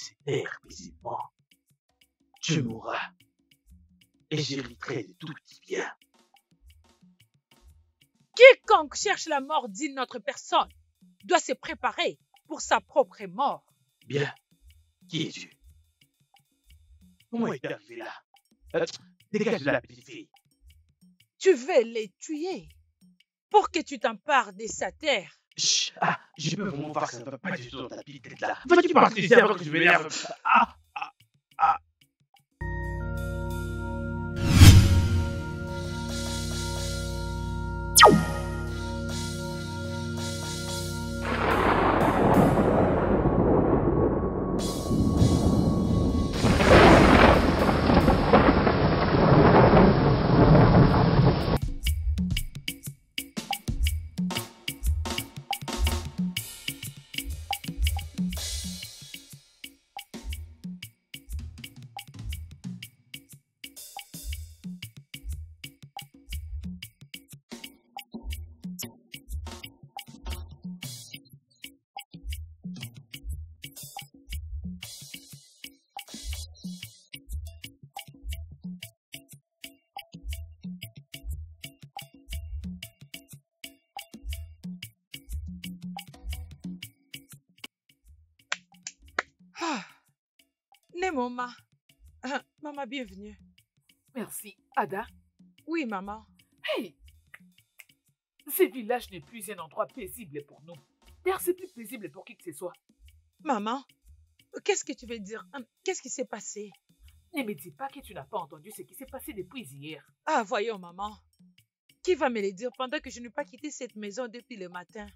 laisser taire paisiblement, tu mourras et j'hériterai de tout petit bien. Quiconque cherche la mort d'une autre personne doit se préparer pour sa propre mort. Bien, qui es-tu? Comment es-tu arrivé là? Dégage de la petite fille. Tu veux les tuer pour que tu t'empares de sa terre. Chut, je peux vraiment voir que ça ne va pas du tout dans ta petite tête là. Vas-tu partir ici avant que je m'énerve? Nemoma. Maman, bienvenue. Merci. Ada? Oui, maman. Hey! Ce village n'est plus un endroit paisible pour nous. D'ailleurs, c'est plus paisible pour qui que ce soit. Maman, qu'est-ce que tu veux dire? Qu'est-ce qui s'est passé? Ne me dis pas que tu n'as pas entendu ce qui s'est passé depuis hier. Ah, voyons, maman. Qui va me le dire pendant que je n'ai pas quitté cette maison depuis le matin?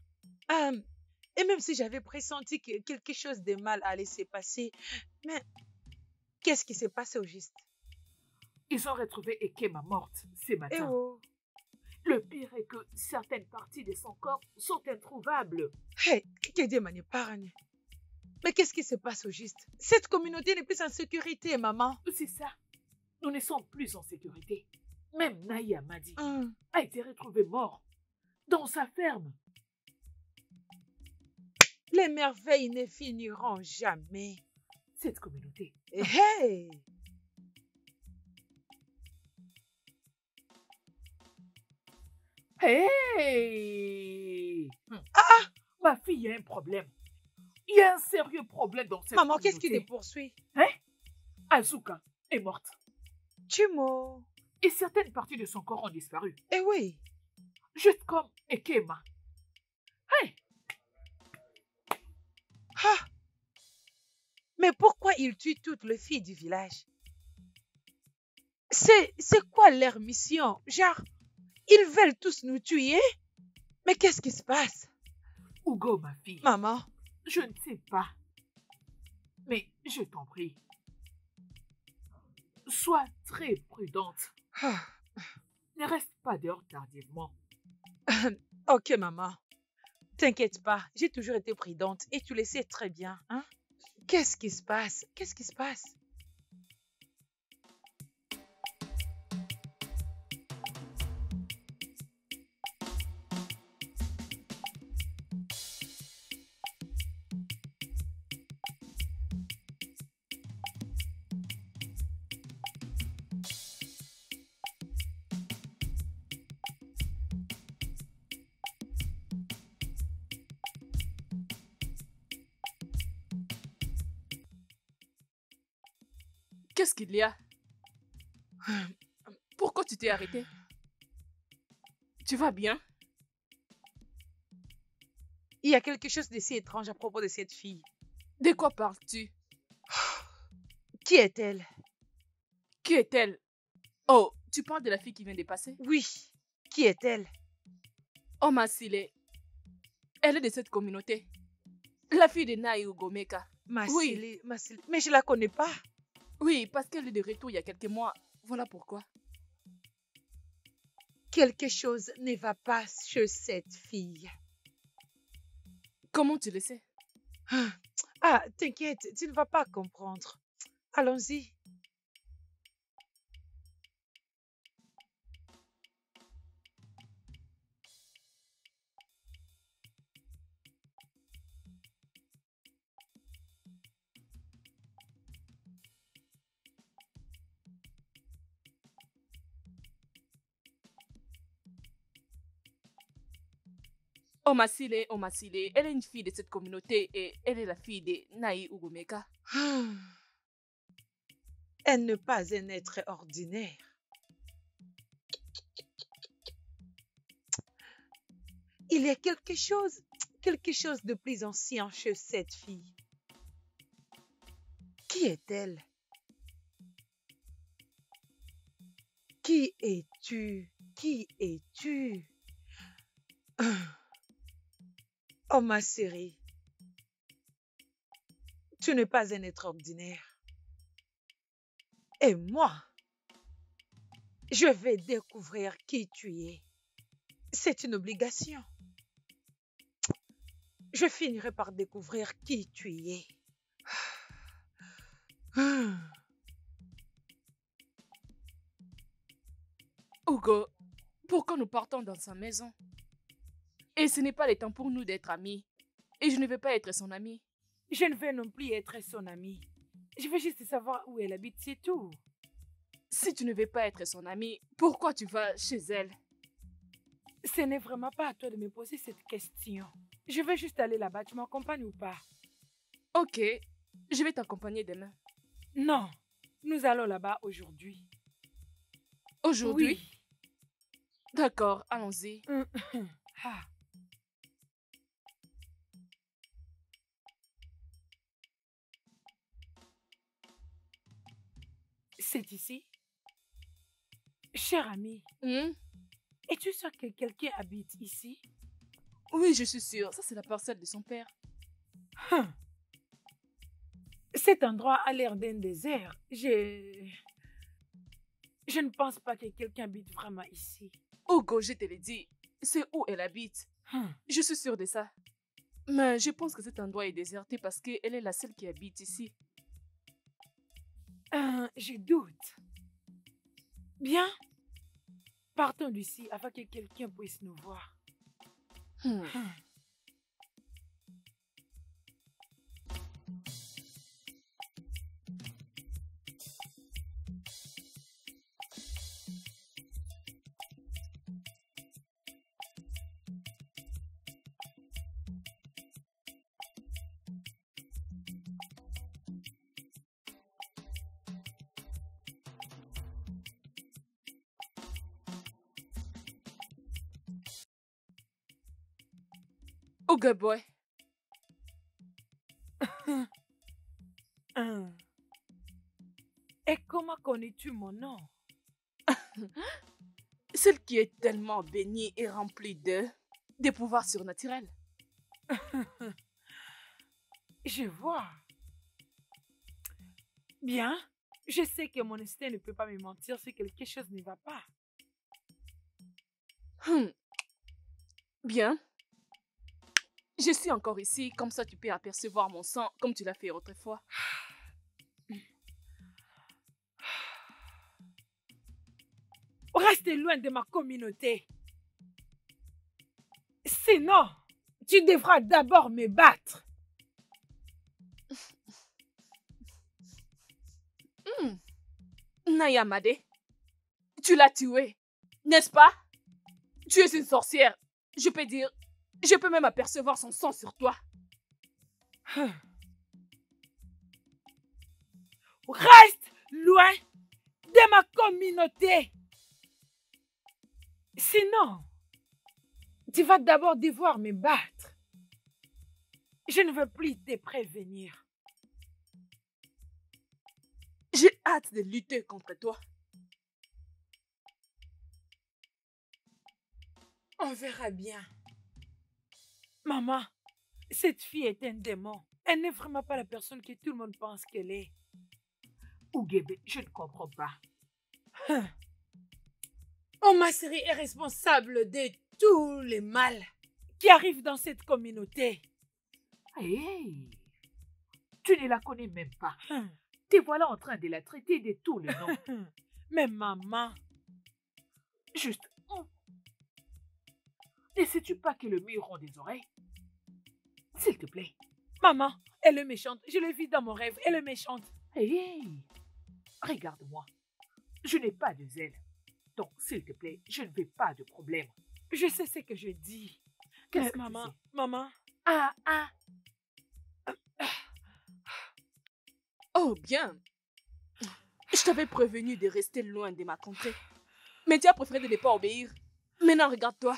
Et même si j'avais pressenti que quelque chose de mal allait se passer, mais qu'est-ce qui s'est passé au juste? Ils ont retrouvé Ekema morte ce matin. Eh oh! Le pire est que certaines parties de son corps sont introuvables. Hey, que Dieu m'en épargne. Mais qu'est-ce qui se passe au juste? Cette communauté n'est plus en sécurité, maman. C'est ça. Nous ne sommes plus en sécurité. Même Naïa Madi a été retrouvé mort dans sa ferme. Les merveilles ne finiront jamais. Cette communauté. Hey! Hey! Ma fille a un problème. Il y a un sérieux problème dans cette Maman, communauté. qu'est-ce qui te poursuit? Hein? Azuka est morte. Chumo. Et certaines parties de son corps ont disparu. Eh oui. Juste comme Ekema. Hey! Mais pourquoi ils tuent toutes les filles du village? C'est quoi leur mission? Genre, ils veulent tous nous tuer? Mais qu'est-ce qui se passe? Hugo, ma fille. Maman. Je ne sais pas. Mais je t'en prie. Sois très prudente. Ne reste pas dehors tardivement. Ok, maman. T'inquiète pas, j'ai toujours été prudente et tu le sais très bien, hein? Qu'est-ce qui se passe? Qu'est-ce qui se passe? Qu'est-ce qu'il y a? Pourquoi tu t'es arrêté? Tu vas bien? Il y a quelque chose de si étrange à propos de cette fille. De quoi parles-tu? Qui est-elle? Qui est-elle? Oh, tu parles de la fille qui vient de passer? Oui. Qui est-elle? Oh, Masile. Elle est de cette communauté. La fille de Naï Ugomeka. Masile, Masile. Mais je la connais pas. Oui, parce qu'elle est de retour il y a quelques mois. Voilà pourquoi. Quelque chose ne va pas chez cette fille. Comment tu le sais? Ah, t'inquiète, tu ne vas pas comprendre. Allons-y. Omasile, elle est une fille de cette communauté et elle est la fille de Nai Ugomeka. Elle n'est pas un être ordinaire. Il y a quelque chose de plus ancien chez cette fille. Qui est-elle? Qui es-tu? Qui es-tu? Oh ma chérie, tu n'es pas un être ordinaire. Et moi, je vais découvrir qui tu es. C'est une obligation. Je finirai par découvrir qui tu es. Hugo, pourquoi nous partons dans sa maison? Et ce n'est pas le temps pour nous d'être amis. Et je ne veux pas être son ami. Je ne veux non plus être son amie. Je veux juste savoir où elle habite, c'est tout. Si tu ne veux pas être son ami, pourquoi tu vas chez elle? Ce n'est vraiment pas à toi de me poser cette question. Je veux juste aller là-bas, tu m'accompagnes ou pas? Ok, je vais t'accompagner demain. Non, nous allons là-bas aujourd'hui. Aujourd'hui? Oui. D'accord, allons-y. Ah. C'est ici? Cher ami, es-tu sûr que quelqu'un habite ici? Oui, je suis sûre. Ça, c'est la parcelle de son père. Cet endroit a l'air d'un désert. Je ne pense pas que quelqu'un habite vraiment ici. Hugo, je te l'ai dit. C'est où elle habite. Je suis sûre de ça. Mais je pense que cet endroit est déserté parce qu'elle est la seule qui habite ici. Je doute. Bien. Partons d'ici afin que quelqu'un puisse nous voir. Hugo boy. Et comment connais-tu mon nom? Celle qui est tellement bénie et remplie de pouvoirs surnaturels. Je vois. Bien, je sais que mon instinct ne peut pas me mentir si quelque chose ne va pas. Bien. Je suis encore ici, comme ça tu peux apercevoir mon sang comme tu l'as fait autrefois. Reste loin de ma communauté. Sinon, tu devras d'abord me battre. Naya Made, tu l'as tué, n'est-ce pas? Tu es une sorcière. Je peux dire, je peux même apercevoir son sang sur toi. Reste loin de ma communauté. Sinon, tu vas d'abord devoir me battre. Je ne veux plus te prévenir. J'ai hâte de lutter contre toi. On verra bien. Maman, cette fille est un démon. Elle n'est vraiment pas la personne que tout le monde pense qu'elle est. Ougebe, je ne comprends pas. Oma Seri est responsable de tous les mal qui arrivent dans cette communauté. Hey, tu ne la connais même pas. Te voilà en train de la traiter de tous les noms. Mais maman, Juste, ne sais-tu pas que le mur rond des oreilles? S'il te plaît. maman, elle est méchante. Je l'ai vue dans mon rêve. Elle est méchante. Hey, regarde-moi. Je n'ai pas de zèle. Donc, s'il te plaît, je ne veux pas de problème. Je sais ce que je dis. Qu'est-ce que maman, tu sais? maman. Ah. Oh, bien. Je t'avais prévenu de rester loin de ma contrée. Mais tu as préféré de ne pas obéir. Maintenant, regarde-toi.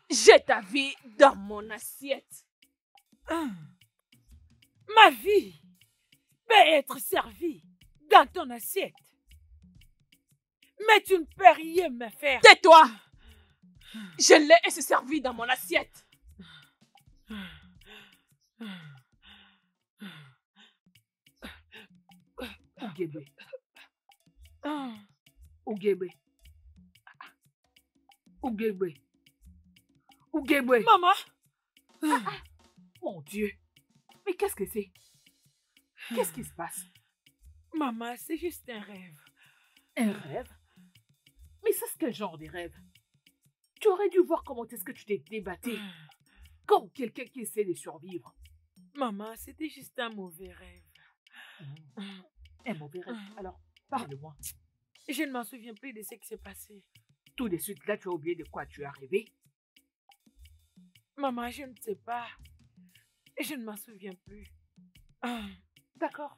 J'ai ta vie dans mon assiette. Ma vie peut être servie dans ton assiette. Mais tu ne peux rien me faire. Tais-toi! Je l'ai et c'est servi dans mon assiette. Ougébé. Maman, Mon Dieu. Mais qu'est-ce que c'est? Qu'est-ce qui se passe? maman, c'est juste un rêve. Un rêve? Mais c'est quel genre de rêve? Tu aurais dû voir comment est-ce que tu t'es débattu. Comme quelqu'un qui essaie de survivre. Maman, c'était juste un mauvais rêve. Un mauvais rêve. Alors, parle-moi. Je ne m'en souviens plus de ce qui s'est passé. Tout de suite, là, tu as oublié de quoi tu as rêvé. Maman, je ne sais pas. Je ne m'en souviens plus. D'accord.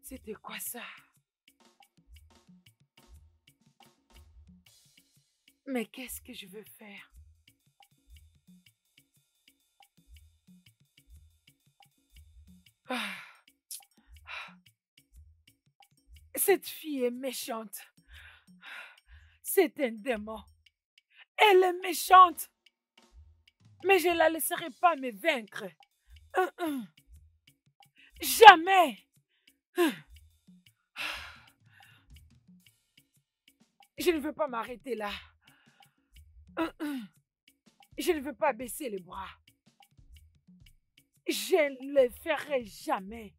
C'était quoi ça? Mais qu'est-ce que je veux faire? Cette fille est méchante. C'est un démon. Elle est méchante. Mais je ne la laisserai pas me vaincre. Jamais. Je ne veux pas m'arrêter là. Je ne veux pas baisser les bras. Je ne le ferai jamais.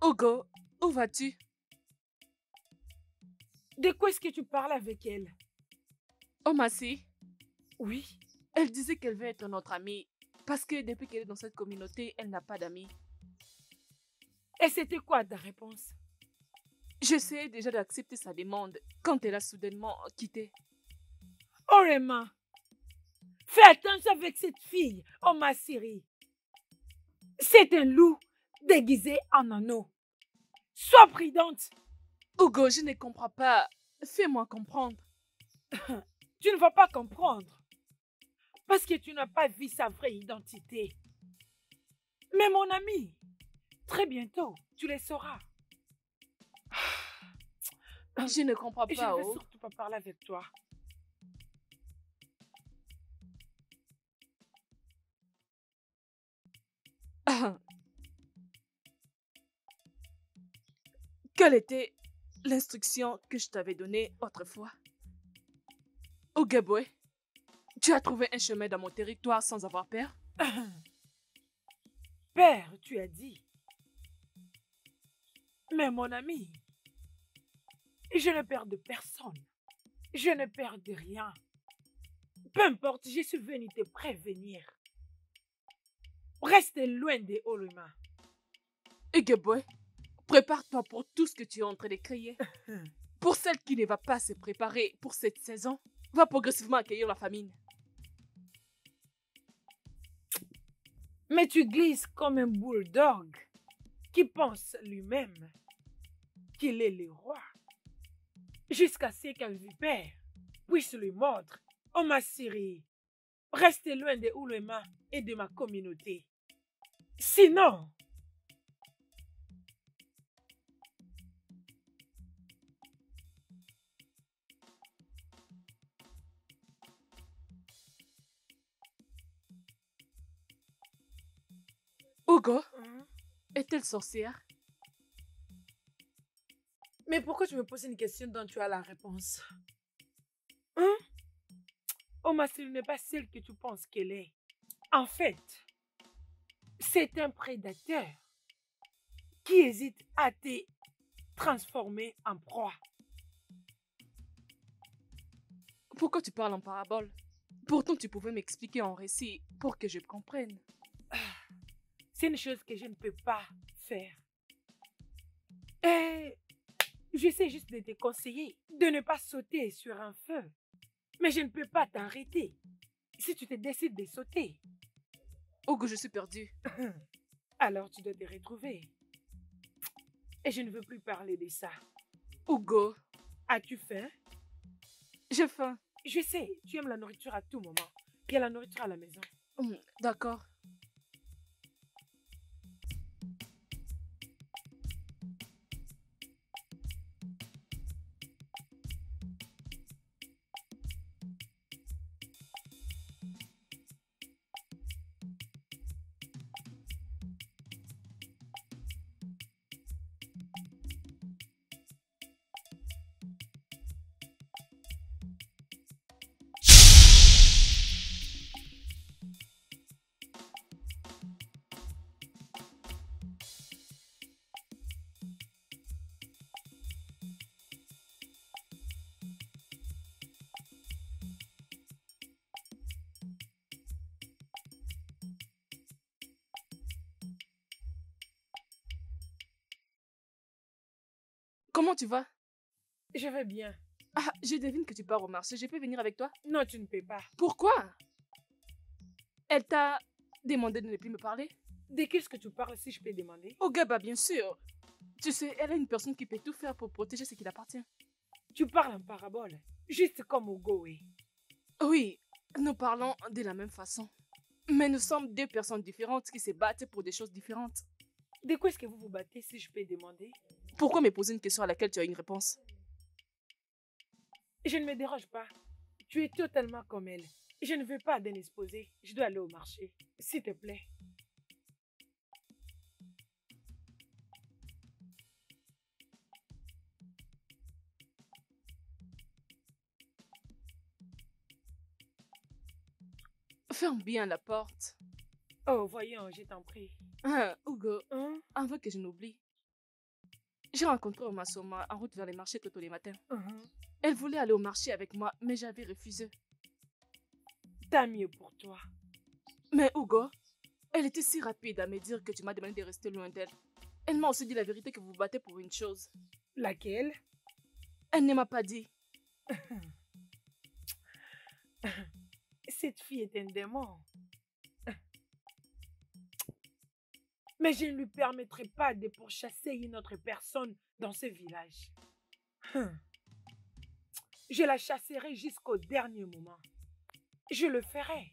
Hugo, où vas-tu? De quoi est-ce que tu parles avec elle? Oh, Massy, Oui. elle disait qu'elle veut être notre amie. Parce que depuis qu'elle est dans cette communauté, elle n'a pas d'amis. Et c'était quoi ta réponse? J'essayais déjà d'accepter sa demande quand elle a soudainement quitté. Oh, Emma, fais attention avec cette fille, oh ma Syrie. C'est un loup déguisé en anneau. Sois prudente. Hugo, je ne comprends pas. Fais-moi comprendre. Tu ne vas pas comprendre. Parce que tu n'as pas vu sa vraie identité. Mais mon ami, très bientôt, tu le sauras. Je ne comprends Et je pas, ne veux oh. surtout pas parler avec toi. Quelle était l'instruction que je t'avais donnée autrefois? Ougéboué, tu as trouvé un chemin dans mon territoire sans avoir peur? Père, tu as dit. Mais mon ami, je ne perds de personne. Je ne perds de rien. Peu importe, je suis venu te prévenir. Reste loin des hauts humains. Ougéboué, prépare-toi pour tout ce que tu es en train de créer. Pour celle qui ne va pas se préparer pour cette saison, va progressivement accueillir la famine. Mais tu glisses comme un bulldog qui pense lui-même qu'il est le roi. jusqu'à ce qu'un vipère puisse lui mordre. Oh ma Syrie, restez loin de Oulema et de ma communauté. Sinon, Hugo, est-elle sorcière? mais pourquoi tu me poses une question dont tu as la réponse? Hein? Oh ma Syrie n'est pas celle que tu penses qu'elle est. En fait, c'est un prédateur qui hésite à te transformer en proie. Pourquoi tu parles en parabole? Pourtant, tu pouvais m'expliquer en récit pour que je comprenne. C'est une chose que je ne peux pas faire. Et j'essaie juste de te conseiller de ne pas sauter sur un feu. Mais je ne peux pas t'arrêter si tu te décides de sauter. Hugo, je suis perdue. Alors tu dois te retrouver. Et je ne veux plus parler de ça. Hugo, As-tu faim? j'ai faim. Je sais, tu aimes la nourriture à tout moment. Il y a la nourriture à la maison. D'accord. Comment tu vas? Je vais bien. Ah, je devine que tu pars au marché. Je peux venir avec toi? Non, tu ne peux pas. Pourquoi? Elle t'a demandé de ne plus me parler? De qu'est-ce que tu parles si je peux demander? Oh, Gaba, bien sûr. Tu sais, elle est une personne qui peut tout faire pour protéger ce qui l'appartient. Tu parles en parabole, juste comme Hugo, oui. Oui, nous parlons de la même façon. Mais nous sommes deux personnes différentes qui se battent pour des choses différentes. De quoi est-ce que vous vous battez si je peux demander? Pourquoi me poser une question à laquelle tu as une réponse? Je ne me dérange pas. Tu es totalement comme elle. Je ne veux pas d'indisposer. Je dois aller au marché. S'il te plaît. Ferme bien la porte. Oh, voyons, je t'en prie. Ah, Hugo, Hein? avant que je n'oublie, j'ai rencontré Oma Soma en route vers les marchés tous les matins. Elle voulait aller au marché avec moi, mais j'avais refusé. Tant mieux pour toi. Mais Hugo, elle était si rapide à me dire que tu m'as demandé de rester loin d'elle. Elle m'a aussi dit la vérité que vous vous battez pour une chose. Laquelle? Elle ne m'a pas dit. Cette fille est un démon. Mais je ne lui permettrai pas de pourchasser une autre personne dans ce village. Je la chasserai jusqu'au dernier moment. Je le ferai.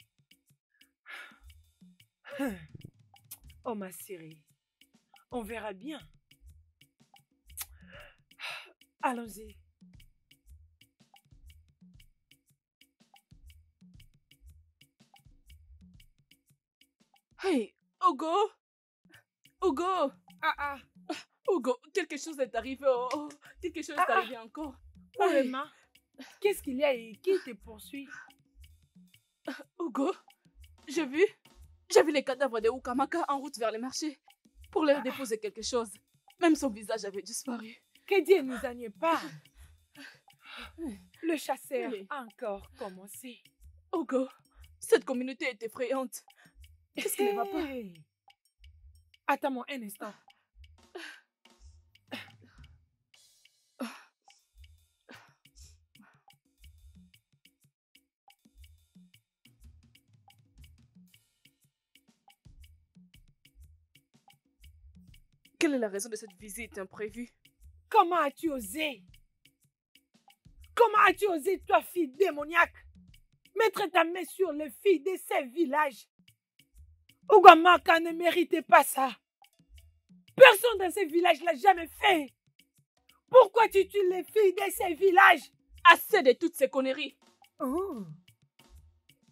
Oh ma Syrie, on verra bien. Allons-y. Hey, Hugo! Hugo! Ah, Hugo, quelque chose est arrivé. Oh, quelque chose est arrivé encore. Oulema, qu'est-ce qu'il y a et qui te poursuit? Hugo, j'ai vu les cadavres de Ukamaka en route vers le marché pour leur déposer quelque chose. Même son visage avait disparu. Que Dieu nous en ait pas. Le chasseur a encore commencé. Hugo, cette communauté est effrayante. Qu'est-ce qui ne va pas? Hey. Attends-moi un instant. Quelle est la raison de cette visite imprévue? Comment as-tu osé? Comment as-tu osé, toi, fille démoniaque, mettre ta main sur les filles de ces villages? Ougamaka ne méritait pas ça. Personne dans ces villages l'a jamais fait. Pourquoi tu tues les filles de ces villages? Assez de toutes ces conneries. Oh.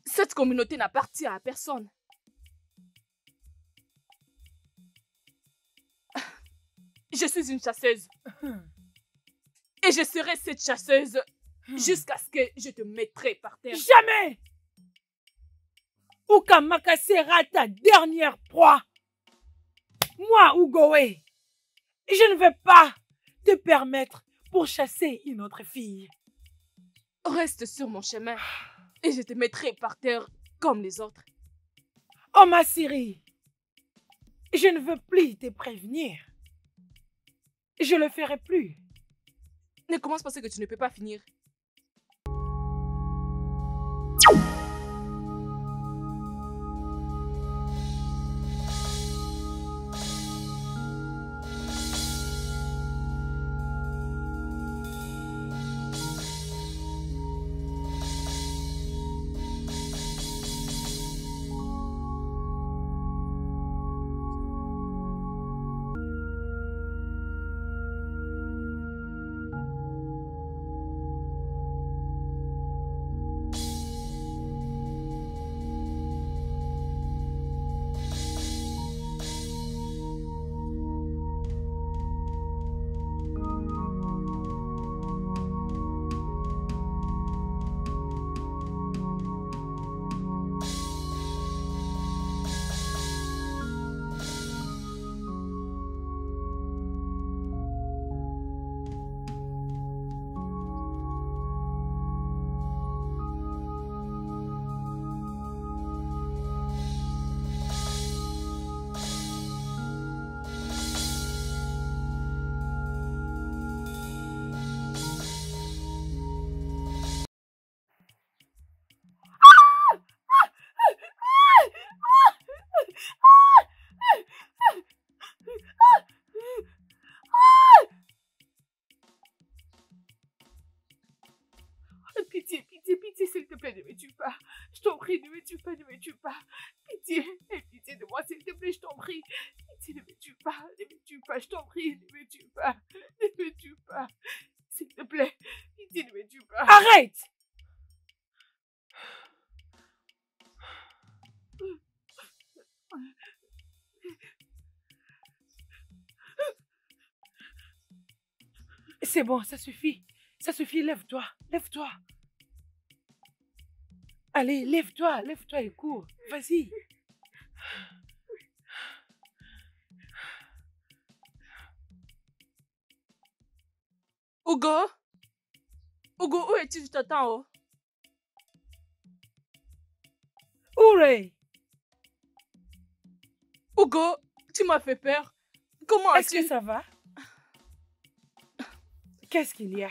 Cette communauté n'appartient à personne. Je suis une chasseuse. Et je serai cette chasseuse jusqu'à ce que je te mettrai par terre. Jamais! Ougamaka sera ta dernière proie. Moi, Ugoe, je ne vais pas te permettre pour chasser une autre fille. Reste sur mon chemin et je te mettrai par terre comme les autres. Oh ma Siri, je ne veux plus te prévenir. Je le ferai plus. Ne commence pas ce que tu ne peux pas finir. Pitié, pitié, pitié, s'il te plaît, ne me tue pas. Je t'en prie, ne me tue pas, ne me tue pas. Pitié, aie pitié de moi, s'il te plaît, je t'en prie. Pitié, ne me tue pas, ne me tue pas, je t'en prie, ne me tue pas, ne me tue pas. S'il te plaît, pitié, ne me tue pas. Arrête! C'est bon, ça suffit. Ça suffit, lève-toi, lève-toi. Allez, lève-toi, lève-toi et cours. Vas-y. Hugo? Hugo, où es-tu? Je t'attends, oh. Ouré! Hugo, tu m'as fait peur. Comment Est-ce as-tu... que ça va? Qu'est-ce qu'il y a?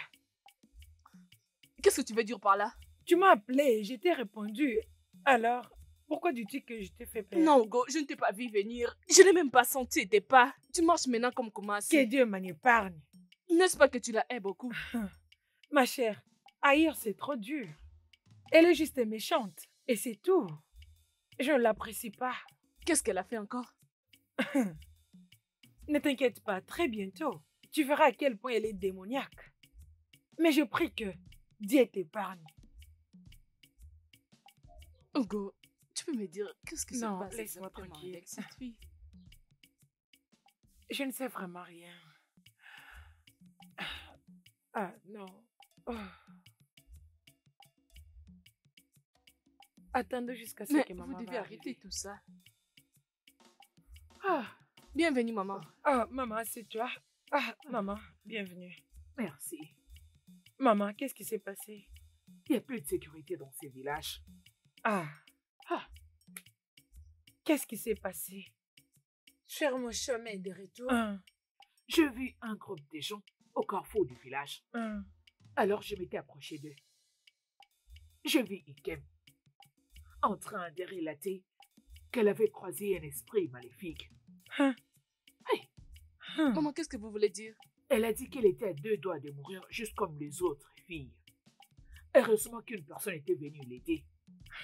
Qu'est-ce que tu veux dire par là? Tu m'as appelé et je t'ai répondu. Alors, pourquoi dis-tu que je t'ai fait peur? Non, Hugo, je ne t'ai pas vu venir. Je n'ai même pas senti tes pas. Tu marches maintenant comme commencé. Que Dieu m'en épargne. N'est-ce pas que tu la hais beaucoup? Ma chère, haïr c'est trop dur. Elle est juste méchante. Et c'est tout. Je ne l'apprécie pas. Qu'est-ce qu'elle a fait encore? Ne t'inquiète pas, très bientôt, tu verras à quel point elle est démoniaque. Mais je prie que Dieu t'épargne. Hugo, tu peux me dire qu'est-ce qui se Non, passe laisse-moi exactement tranquille. avec cette fille? Je ne sais vraiment rien. Ah, non. Oh. Attendez jusqu'à ce Mais que maman vous devez va arrêter arriver. tout ça. Ah, Bienvenue, maman. maman, c'est toi. Ah, maman, bienvenue. Merci. Maman, qu'est-ce qui s'est passé? Il n'y a plus de sécurité dans ces villages. Ah, qu'est-ce qui s'est passé? Sur mon chemin de retour, J'ai vu un groupe de gens au carrefour du village. Alors je m'étais approché d'eux. Je vis Ikem en train de relater qu'elle avait croisé un esprit maléfique. Maman, qu'est-ce que vous voulez dire? Elle a dit qu'elle était à 2 doigts de mourir, juste comme les autres filles. Heureusement qu'une personne était venue l'aider.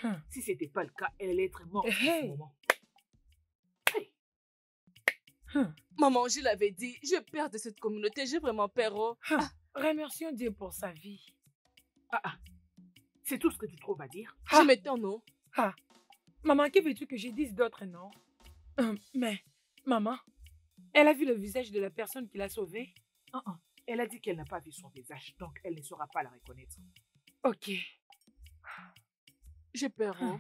Hum. Si ce n'était pas le cas, elle allait être morte en ce Hey. moment. Hey. Hum. Maman, je l'avais dit, j'ai peur de cette communauté, j'ai vraiment peur. Oh. Remercions Dieu pour sa vie. C'est tout ce que tu trouves à dire? Je m'étonne, non? Maman, que veux-tu que je dise d'autre, non? Mais, maman, elle a vu le visage de la personne qui l'a sauvée? Elle a dit qu'elle n'a pas vu son visage, donc elle ne saura pas la reconnaître. Ok. J'ai peur. Oh.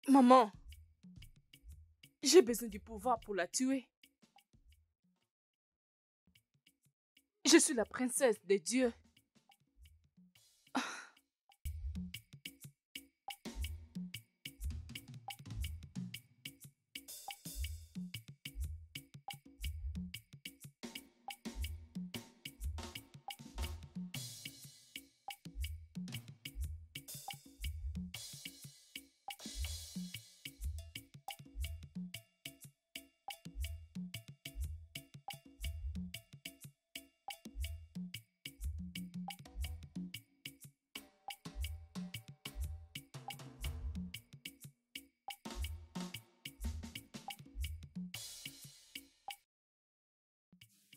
Maman, j'ai besoin du pouvoir pour la tuer. Je suis la princesse des dieux.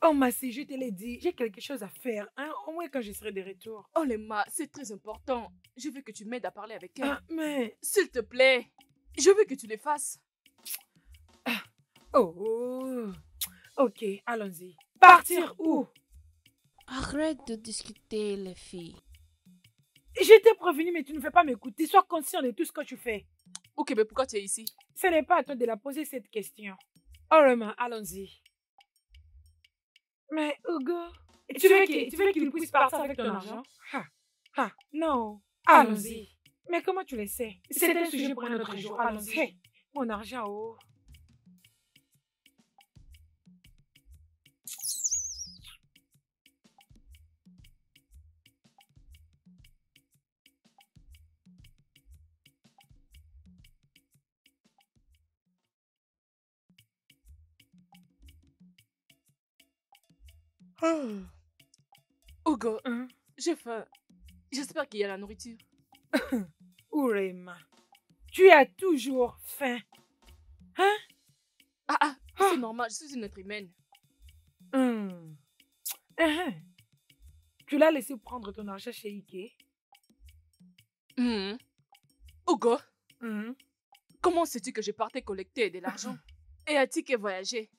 Oh, Massy, je te l'ai dit, j'ai quelque chose à faire, hein, au moins quand je serai de retour. Oh, Lema, c'est très important. Je veux que tu m'aides à parler avec elle. Mais... S'il te plaît, je veux que tu les fasses. Oh, ok, allons-y. Partir où? Arrête de discuter, les filles. Je t'ai prévenu, mais tu ne veux pas m'écouter. Sois conscient de tout ce que tu fais. Ok, mais pourquoi tu es ici? Ce n'est pas à toi de la poser cette question. Orema, allons-y. Mais Hugo, tu veux qu'il puisse partir avec ton argent? Non. Allons-y. Mais comment tu le sais? C'est un sujet pour un autre jour. Allons-y. Hey, mon argent, oh. Hugo, j'ai faim. J'espère qu'il y a la nourriture. Urema, tu as toujours faim. Hein? C'est normal, je suis une être humaine. Tu l'as laissé prendre ton argent chez Ike? Hugo, comment sais-tu que je partais collecter de l'argent et à ticket voyager?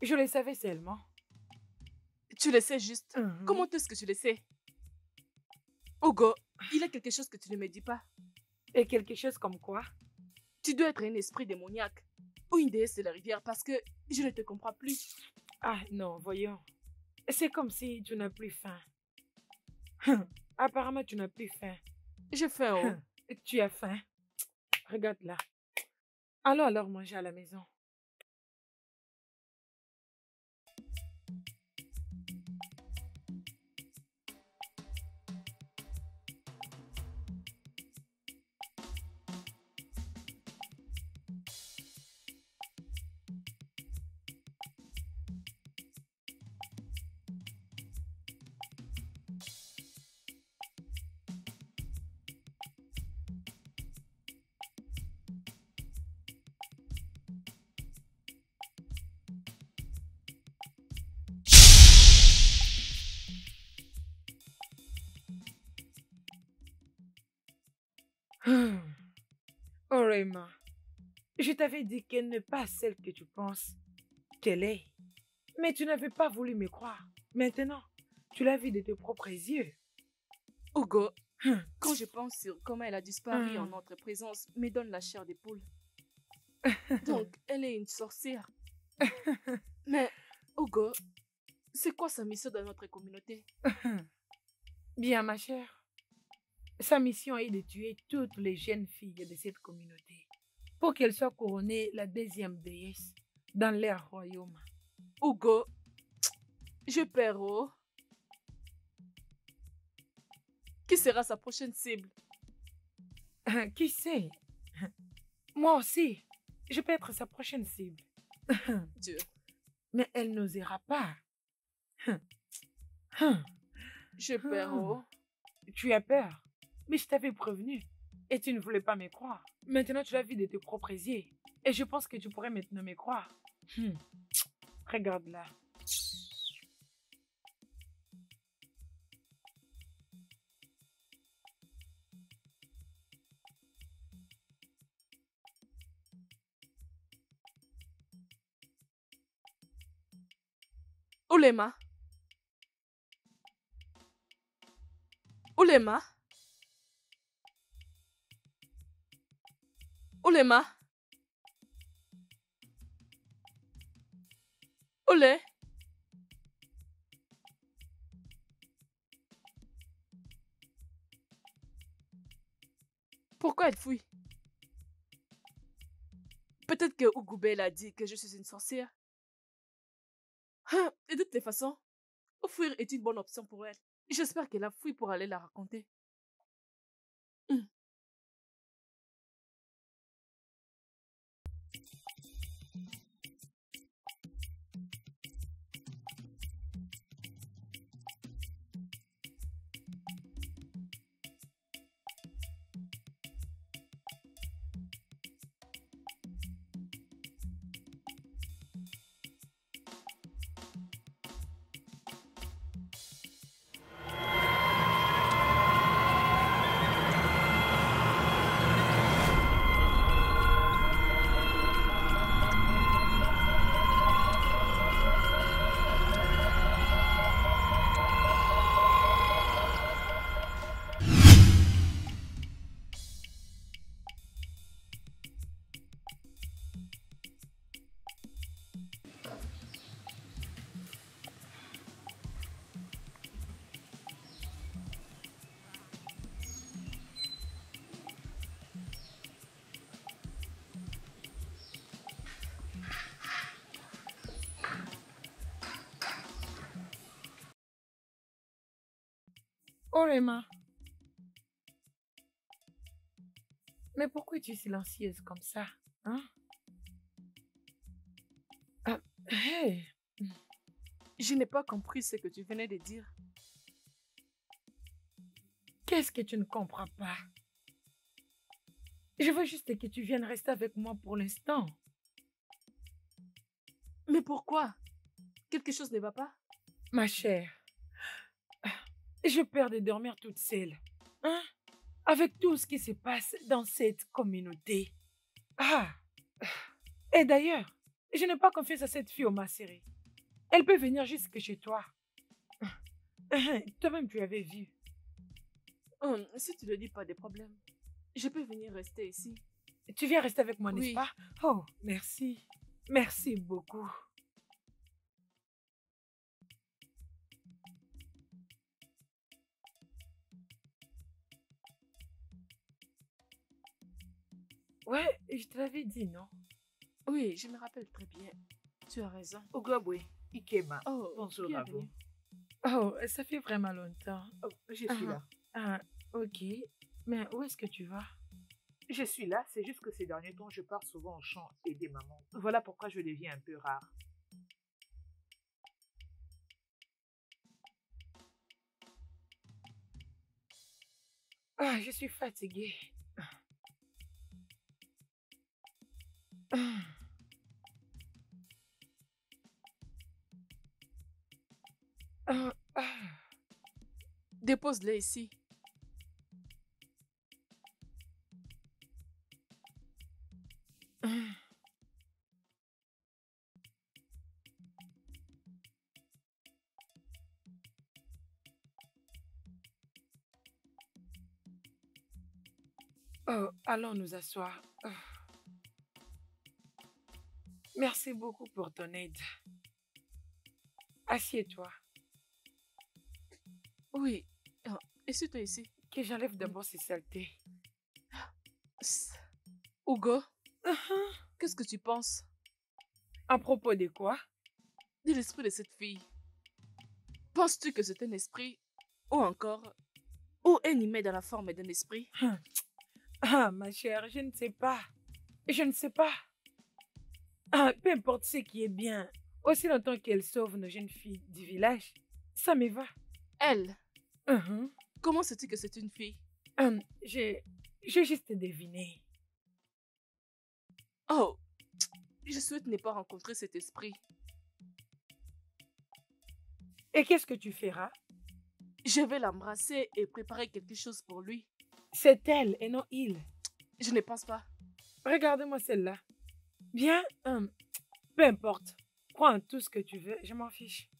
Je le savais seulement. Tu le sais juste. Comment est-ce que tu le sais? Hugo, il y a quelque chose que tu ne me dis pas. Et quelque chose comme quoi? Tu dois être un esprit démoniaque ou une déesse de la rivière parce que je ne te comprends plus. Ah non, voyons. C'est comme si tu n'as plus faim. Apparemment, tu n'as plus faim. J'ai faim, oh. Tu as faim? Regarde là. Allons alors manger à la maison. Orema, je t'avais dit qu'elle n'est pas celle que tu penses qu'elle est. Mais tu n'avais pas voulu me croire. Maintenant, tu l'as vue de tes propres yeux. Hugo, quand je pense sur comment elle a disparu en notre présence, me donne la chair des poules. Donc, elle est une sorcière. Mais, Hugo, c'est quoi sa mission dans notre communauté? Bien, ma chère. Sa mission est de tuer toutes les jeunes filles de cette communauté. pour qu'elle soit couronnée la deuxième déesse dans leur royaume. Hugo, je perds. Oh. Qui sera sa prochaine cible? Qui sait? Moi aussi, je peux être sa prochaine cible. Dieu. Mais elle n'osera pas. Je perds. Oh. Tu as peur, mais je t'avais prévenu et tu ne voulais pas me croire. Maintenant, tu l'as vu de tes propres yeux et je pense que tu pourrais maintenant me croire. Regarde-la. Ulema. Ulema. Ulema. Ule. Pourquoi elle fuit? Peut-être que Ougoubel a dit que je suis une sorcière. Et de toutes les façons, fuir est une bonne option pour elle. J'espère qu'elle a fui pour aller la raconter. Orema. Mais pourquoi tu es silencieuse comme ça, hein? Hey. Je n'ai pas compris ce que tu venais de dire. Qu'est-ce que tu ne comprends pas? Je veux juste que tu viennes rester avec moi pour l'instant. Mais pourquoi? Quelque chose ne va pas? Ma chère, j'ai peur de dormir toute seule. Hein? Avec tout ce qui se passe dans cette communauté. Et d'ailleurs, je n'ai pas confiance à cette fille, ma chérie. Elle peut venir jusque chez toi. Toi-même, tu avais vu. Si tu ne le dis pas, des problèmes. Je peux venir rester ici. Tu viens rester avec moi, n'est-ce Oui. pas? Oh, merci. Merci beaucoup. Ouais, je te l'avais dit, non? Oui, je me rappelle très bien. Tu as raison. Ogobwe, Ikema. Oh, Bonjour à vous. bienvenue. Oh, ça fait vraiment longtemps. Oh, je suis là. Ok. Mais où est-ce que tu vas? Je suis là, c'est juste que ces derniers temps, je pars souvent au champ aider maman. Voilà pourquoi je deviens un peu rare. Je suis fatiguée. Dépose-le ici. Oh, allons nous asseoir. Merci beaucoup pour ton aide. Assieds-toi. Oui. Assieds-toi ici. Que j'enlève d'abord ces saletés. Hugo, Qu'est-ce que tu penses À propos de quoi? de l'esprit de cette fille? Penses-tu que c'est un esprit ou encore ou un humain dans la forme d'un esprit? Ah, ma chère, je ne sais pas. Je ne sais pas. Ah, peu importe ce qui est bien. Aussi longtemps qu'elle sauve nos jeunes filles du village, ça me va. Elle, Mhm. comment sais-tu que c'est une fille? J'ai juste deviné. Oh, je souhaite ne pas rencontrer cet esprit. Et qu'est-ce que tu feras? Je vais l'embrasser et préparer quelque chose pour lui. C'est elle et non il. Je ne pense pas. Regarde-moi celle-là. Bien, peu importe. Crois en tout ce que tu veux, je m'en fiche.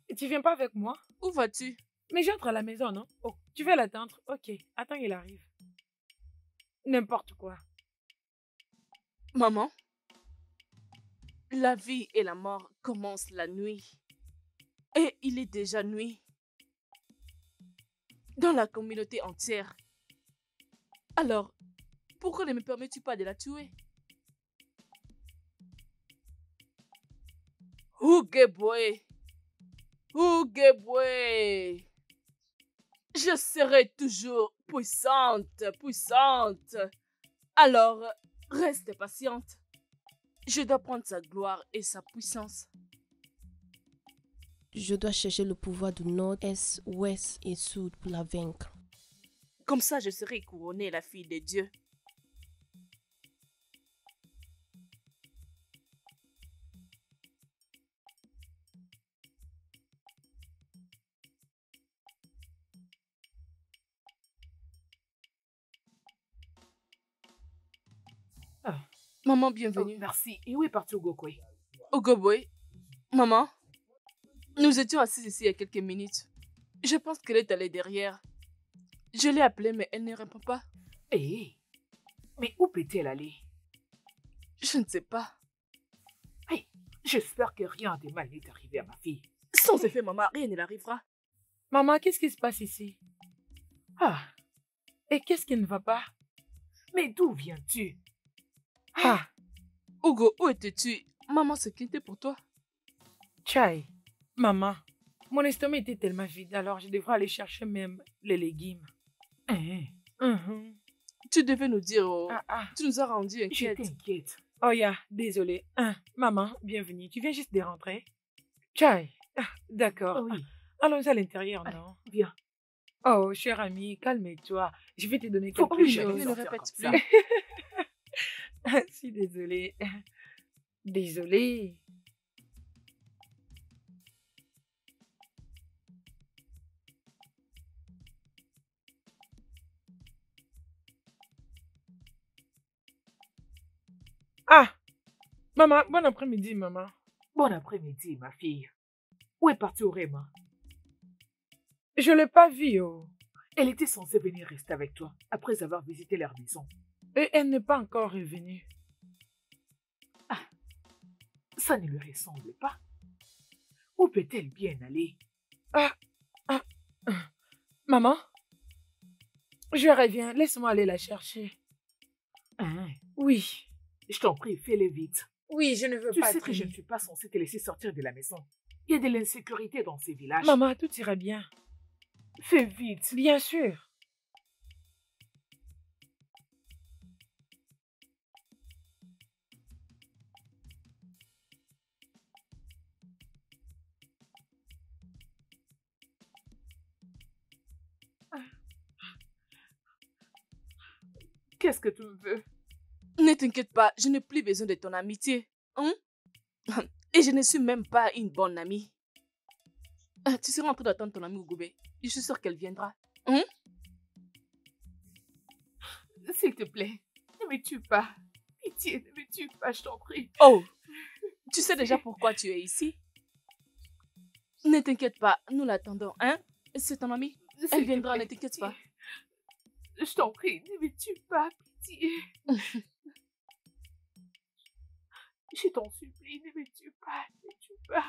Et tu viens pas avec moi? Où vas-tu? Mais j'entre à la maison, non? Oh, tu veux l'attendre? Ok, attends qu'il arrive. N'importe quoi. Maman, la vie et la mort commencent la nuit. Et il est déjà nuit. Dans la communauté entière. Alors, pourquoi ne me permets-tu pas de la tuer? Ougebwe! Ougebwe! Je serai toujours puissante, puissante. Alors, reste patiente. Je dois prendre sa gloire et sa puissance. Je dois chercher le pouvoir du nord, est, ouest et sud pour la vaincre. Comme ça, je serai couronnée la fille de Dieu. Ah. Maman, Oh, bienvenue. merci. Et où est parti Ugokwe? Ogoboy, maman, nous étions assis ici il y a quelques minutes. Je pense qu'elle est allée derrière. Je l'ai appelée, mais elle ne répond pas. Eh, mais où peut-elle aller? Je ne sais pas. Hey, j'espère que rien de mal n'est arrivé à ma fille. Sans effet, maman, rien ne l'arrivera. Maman, qu'est-ce qui se passe ici? Ah, Et qu'est-ce qui ne va pas? mais d'où viens-tu? Ah, Hugo, où étais-tu? Maman s'inquiétait pour toi. Chai, maman, mon estomac était tellement vide, alors je devrais aller chercher même les légumes. Mhm. Tu devais nous dire, oh, Ah, tu nous as rendu Je inquiètes. t'inquiète. oh désolé. Maman, bienvenue. Tu viens juste de rentrer? Chai, d'accord. Oh oui, Allons à l'intérieur, allez, non? viens. Oh, cher ami, calme-toi. Je vais te donner Faut quelque plus chose. jamais ne le sortir répète comme plus. ça. Je suis désolée. Désolée. Ah, maman, bon après-midi, maman. Bon après-midi, ma fille. Où est partie Orema? Je l'ai pas vue, oh. Elle était censée venir rester avec toi après avoir visité leur maison. Et elle n'est pas encore revenue. Ça ne lui ressemble pas. Où peut-elle bien aller? Maman, je reviens. Laisse-moi aller la chercher. Hein, Oui. je t'en prie, fais-le vite. Oui, je ne veux Tu pas sais que je ne traîner. suis pas censée te laisser sortir de la maison. Il y a de l'insécurité dans ces villages. Maman, tout ira bien. Fais vite. Bien sûr. Qu'est-ce que tu veux? Ne t'inquiète pas, je n'ai plus besoin de ton amitié. Hein? Et je ne suis même pas une bonne amie. Tu seras en train d'attendre ton amie Ougoubé. Je suis sûre qu'elle viendra. Hein? S'il te plaît, ne me tue pas. Pitié, ne me tue pas, je t'en prie. Oh, tu sais déjà pourquoi tu es ici? Ne t'inquiète pas, nous l'attendons, hein? C'est ton amie? S'il Elle te viendra, plaît, ne t'inquiète pitié. pas. Je t'en prie, ne me tue pas, pitié. Je t'en supplie, ne me tue pas, ne me tue pas.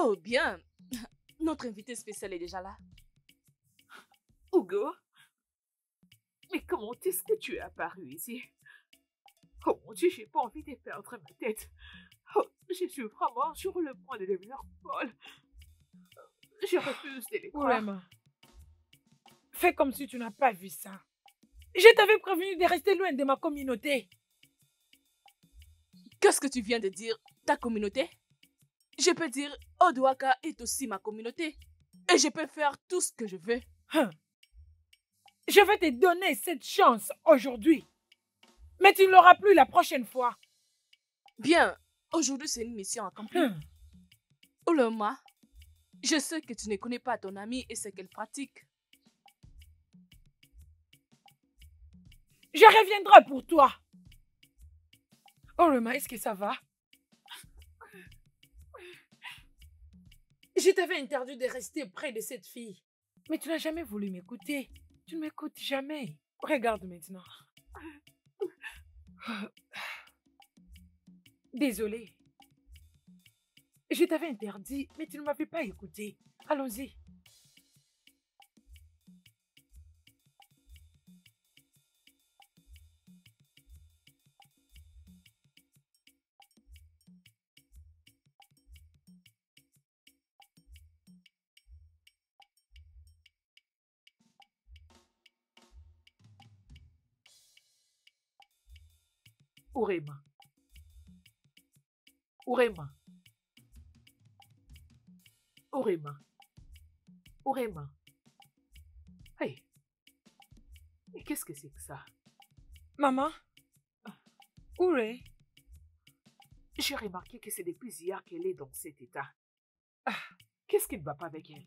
Oh, bien. Notre invité spécial est déjà là. Hugo, mais comment est-ce que tu es apparu ici? Oh mon Dieu, j'ai pas envie de perdre ma tête. Oh, je suis vraiment sur le point de devenir folle. Je refuse de les croire. Urema, fais comme si tu n'as pas vu ça. Je t'avais prévenu de rester loin de ma communauté. Qu'est-ce que tu viens de dire? Ta communauté? Je peux dire, Odoaka est aussi ma communauté. Et je peux faire tout ce que je veux. Je vais te donner cette chance aujourd'hui. Mais tu ne l'auras plus la prochaine fois. Bien, aujourd'hui c'est une mission accomplie. Ulema, je sais que tu ne connais pas ton amie et ce qu'elle pratique. Je reviendrai pour toi. Urema, est-ce que ça va? Je t'avais interdit de rester près de cette fille. Mais tu n'as jamais voulu m'écouter. Tu ne m'écoutes jamais. Regarde maintenant. Désolée. Je t'avais interdit, mais tu ne m'avais pas écouté. Allons-y. Urema. Urema. Urema. Urema. Hey. Mais qu'est-ce que c'est que ça? Maman? Ure? J'ai remarqué que c'est depuis hier qu'elle est dans cet état. Qu'est-ce qui ne va pas avec elle?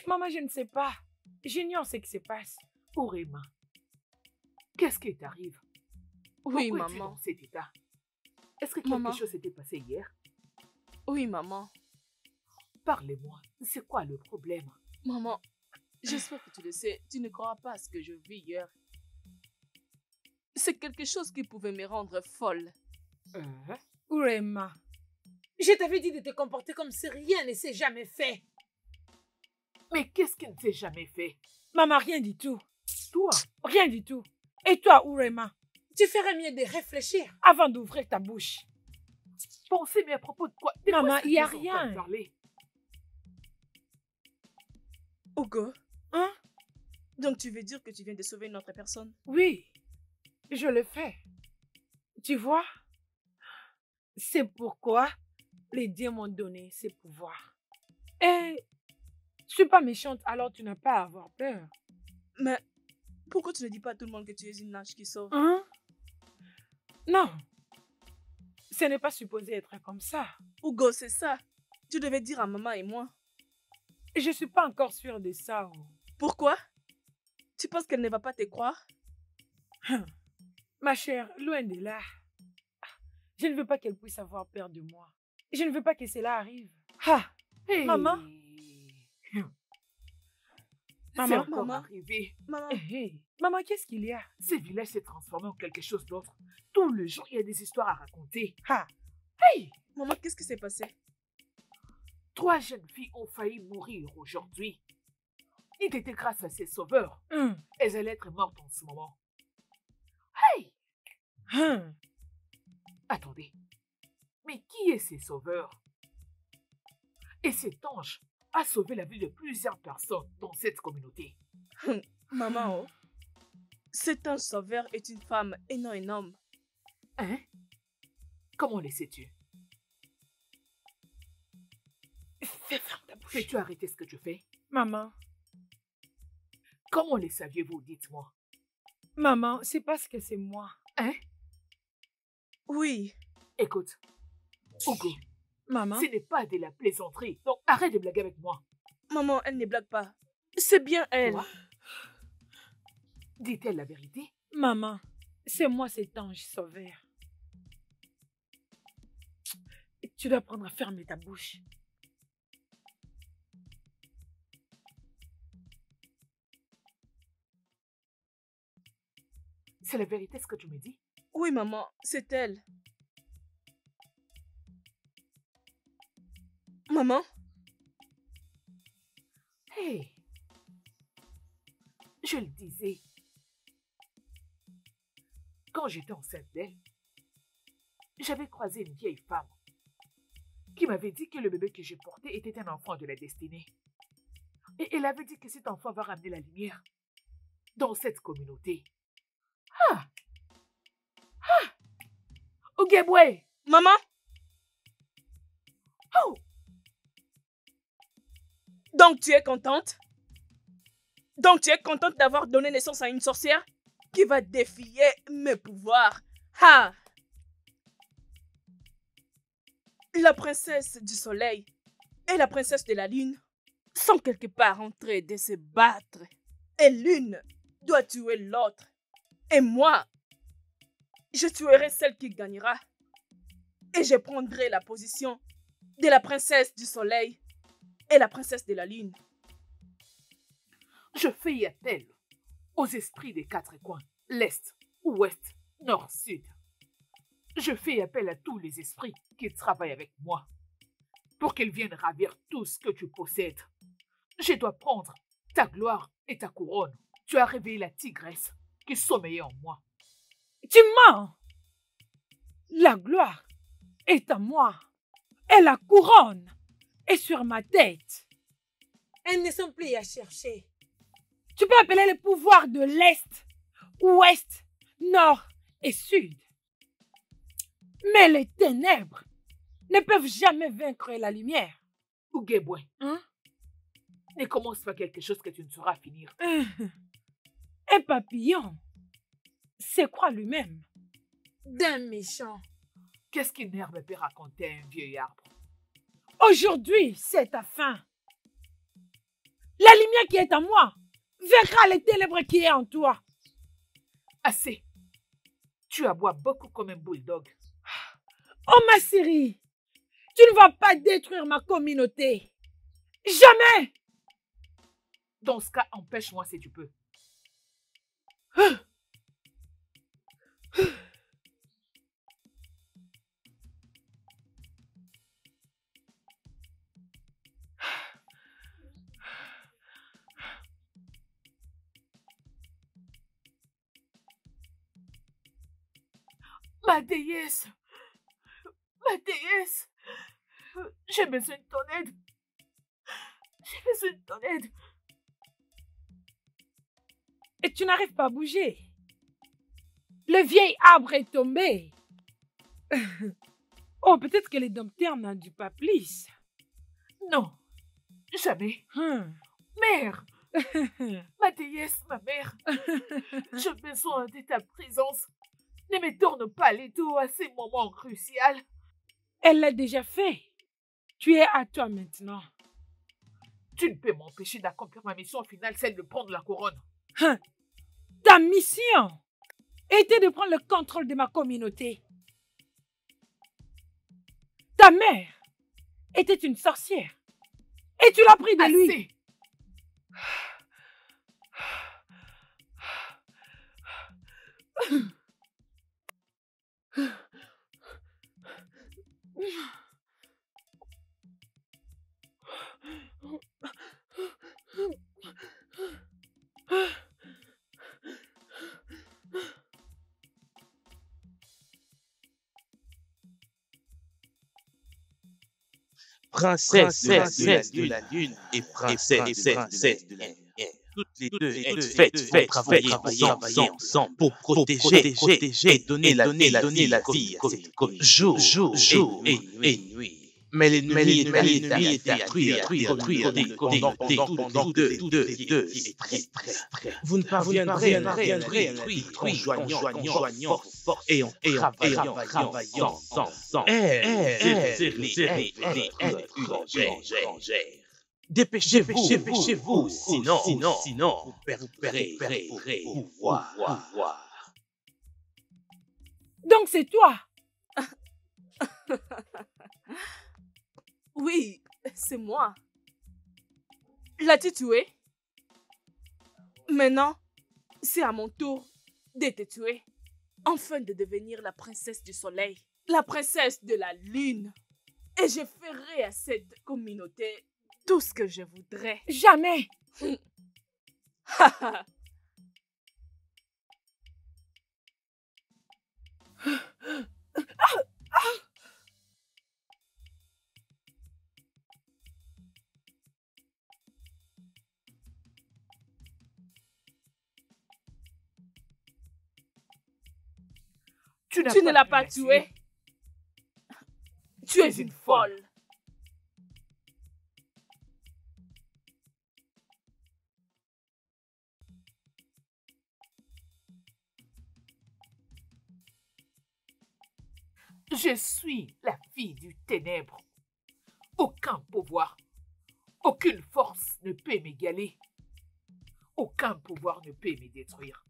Maman, je ne sais pas. J'ignore ce qui se passe. Urema. Qu'est-ce qui t'arrive? Oui, Pourquoi es-tu maman. dans cet état? Est-ce que Maman. quelque chose s'était passé hier? Oui, maman. Parlez-moi. C'est quoi le problème? Maman, j'espère que tu le sais. Tu ne crois pas à ce que je vis hier. C'est quelque chose qui pouvait me rendre folle. Urema, je t'avais dit de te comporter comme si rien ne s'est jamais fait. Mais qu'est-ce qui ne s'est jamais fait? Maman, rien du tout. Toi? Rien du tout. Et toi, Urema, tu ferais mieux de réfléchir avant d'ouvrir ta bouche. Pensez, mais à propos de quoi? De quoi Maman, est-ce que il n'y a tu es en train de rien. parler? Hugo, Hein? donc tu veux dire que tu viens de sauver une autre personne? Oui, je le fais. Tu vois? C'est pourquoi les dieux m'ont donné ces pouvoirs. Et je suis pas méchante, alors tu n'as pas à avoir peur. Mais pourquoi tu ne dis pas à tout le monde que tu es une ange qui sauve? Hein? Non. Ce n'est pas supposé être comme ça. Hugo, c'est ça. Tu devais dire à maman et moi. Je suis pas encore sûre de ça. Pourquoi? Tu penses qu'elle ne va pas te croire? Ma chère, loin de là. Je ne veux pas qu'elle puisse avoir peur de moi. Je ne veux pas que cela arrive. Hey. Maman? C'est Maman? encore Maman? arrivé. Maman, Maman, qu'est-ce qu'il y a? Ce village s'est transformé en quelque chose d'autre. Tout le jour, il y a des histoires à raconter. Hey! maman, qu'est-ce qui s'est passé? 3 jeunes filles ont failli mourir aujourd'hui. Il était grâce à ces sauveurs. Elles allaient être mortes en ce moment. Hey! Attendez. Mais qui est ces sauveurs? Et cet ange a sauvé la vie de plusieurs personnes dans cette communauté. Maman, oh. Cet ange sauveur est une femme et non un homme. Hein? Comment le sais-tu? Fais ferme ta bouche. Peux-tu arrêter ce que tu fais? Maman, Comment le saviez-vous? Dites-moi. maman, c'est parce que c'est moi. Hein? Oui. Écoute, Hugo, Maman, ce n'est pas de la plaisanterie. Donc arrête de blaguer avec moi. Maman, elle ne blague pas. C'est bien elle. Quoi? Dit-elle la vérité? maman, c'est moi cet ange sauveur. Tu dois apprendre à fermer ta bouche. C'est la vérité ce que tu me dis? Oui, maman, c'est elle. Maman, Hé, je le disais, quand j'étais enceinte d'elle, j'avais croisé une vieille femme qui m'avait dit que le bébé que je portais était un enfant de la destinée. Et elle avait dit que cet enfant va ramener la lumière dans cette communauté. Ah! Ah! Ogebwe! maman, Oh! donc tu es contente? Donc tu es contente d'avoir donné naissance à une sorcière qui va défier mes pouvoirs? Ah! La princesse du soleil et la princesse de la lune sont quelque part en train de se battre. Et l'une doit tuer l'autre. Et moi, je tuerai celle qui gagnera. Et je prendrai la position de la princesse du soleil et la princesse de la lune. Je fais appel aux esprits des quatre coins, l'Est, Ouest, Nord, Sud. Je fais appel à tous les esprits qui travaillent avec moi pour qu'ils viennent ravir tout ce que tu possèdes. Je dois prendre ta gloire et ta couronne. Tu as réveillé la tigresse qui sommeillait en moi. Tu mens. La gloire est à moi et la couronne est sur ma tête. Elles ne sont plus à chercher. Tu peux appeler le pouvoir de l'Est, Ouest, Nord et Sud. Mais les ténèbres ne peuvent jamais vaincre la lumière. Ogebwe, Hein? ne commence pas quelque chose que tu ne sauras finir. Un papillon se croit lui-même d'un méchant. Qu'est-ce qu'une herbe peut raconter à un vieux arbre? Aujourd'hui, c'est ta fin. La lumière qui est en moi vaincra les ténèbres qui est en toi. Assez. Tu aboies beaucoup comme un bulldog. Oh ma chérie, tu ne vas pas détruire ma communauté. Jamais. Dans ce cas, empêche-moi si tu peux. Ma déesse! Ma déesse! J'ai besoin de ton aide! J'ai besoin de ton aide! Et tu n'arrives pas à bouger. Le vieil arbre est tombé. Oh, peut-être que les dompteurs n'en disent pas plus. Non, jamais. Mère! Ma déesse, ma mère! J'ai besoin de ta présence. Ne me tourne pas les dos à ces moments cruciaux. Elle l'a déjà fait. Tu es à toi maintenant. Tu ne peux m'empêcher d'accomplir ma mission finale, celle de prendre la couronne. Ta mission était de prendre le contrôle de ma communauté. Ta mère était une sorcière. Et tu l'as pris de lui. Assez! Princesse de la lune et princesse de l'air. Toutes les deux êtes faites travailler ensemble pour protéger et donner la vie à cette commune. Jour et nuit. Mais l'ennemi est détruire des communautés pendant que tous deux est prêt. Vous ne parviendrez à détruire en joignant force et en travaillant ensemble. Dépêchez-vous, sinon vous perdrez pouvoir. Donc c'est toi. Oui, c'est moi. L'as-tu tué? Maintenant, c'est à mon tour de te tuer, afin de devenir la princesse du soleil, la princesse de la lune Et je ferai à cette communauté tout ce que je voudrais. Jamais. Tu ne l'as pas tué. Tu es une folle. Je suis la fille du ténèbre. Aucun pouvoir, aucune force ne peut m'égaler. Aucun pouvoir ne peut me détruire.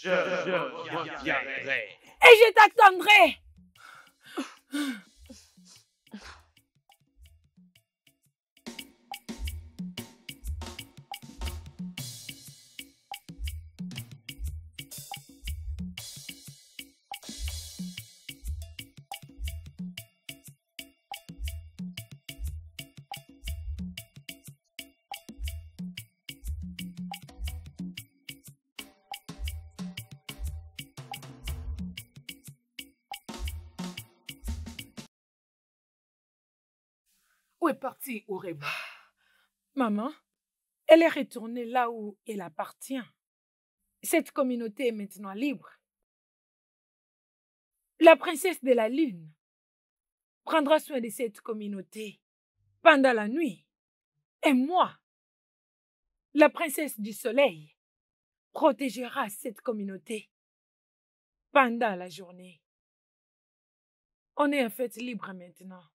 Je reviendrai. Et je t'attendrai. Où est partie Orema? Maman, elle est retournée là où elle appartient. Cette communauté est maintenant libre. La princesse de la lune prendra soin de cette communauté pendant la nuit. Et moi, la princesse du soleil, protégera cette communauté pendant la journée. On est en fait libre maintenant.